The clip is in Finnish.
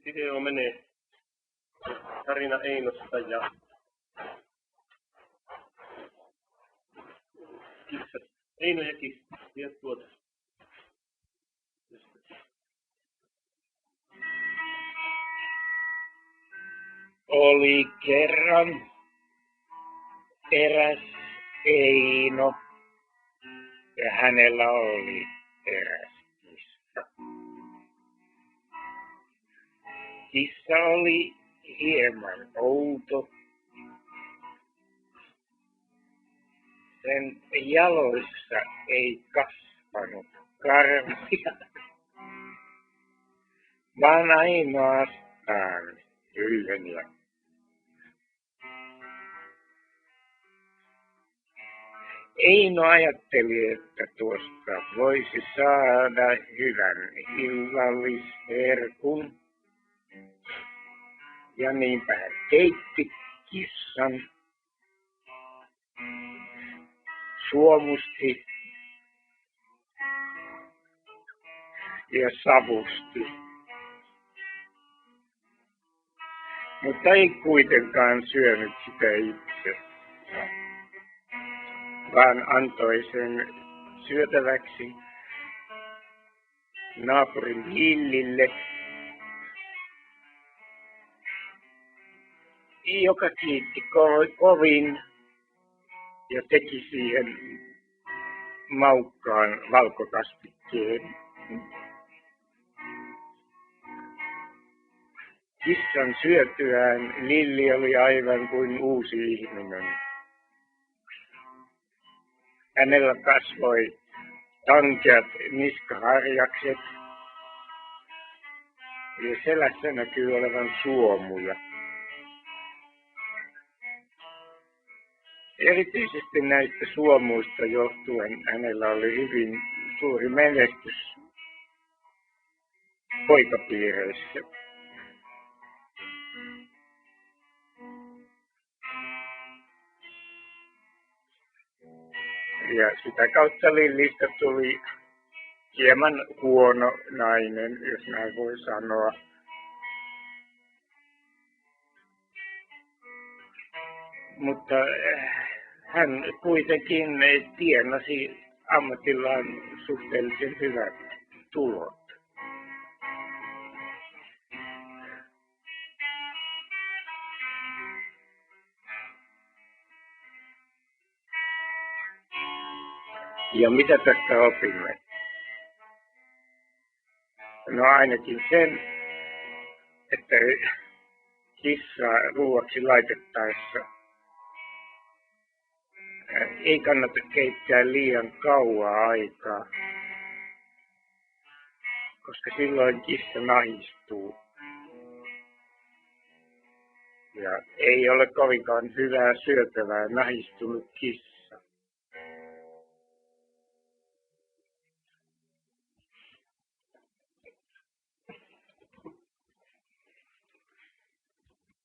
Video menee Karina Einosta ja kissat. Eino ja kissa. Ja tuota. Oli kerran eräs Eino ja hänellä oli eräs kissa. Kissa oli hieman outo. Sen jaloissa ei kasvanut karvia, vaan ainoastaan kyljeniä. Eino ajatteli, että tuosta voisi saada hyvän illallisherkun. Ja niinpä hän keitti kissan, suomusti ja savusti. Mutta ei kuitenkaan syönyt sitä itse, vaan antoi sen syötäväksi naapurin Lillille, joka kiitti kovin ja teki siihen maukkaan valkokastikkeen. Kissan syötyään Lilli oli aivan kuin uusi ihminen. Hänellä kasvoi tankeat niskaharjakset ja selässä näkyy olevan suomuja. Erityisesti näistä suomuista johtuen hänellä oli hyvin suuri menestys poikapiireissä. Ja sitä kautta Lillistä tuli hieman huono nainen, jos näin voi sanoa. Mutta hän kuitenkin tienasi ammatillaan suhteellisen hyvät tulot. Ja mitä tästä opimme? No ainakin sen, että kissaa ruuaksi laitettaessa ei kannata keittää liian kauaa aikaa, koska silloin kissa nahistuu. Ja ei ole kovinkaan hyvää syötävää nahistunut kissa.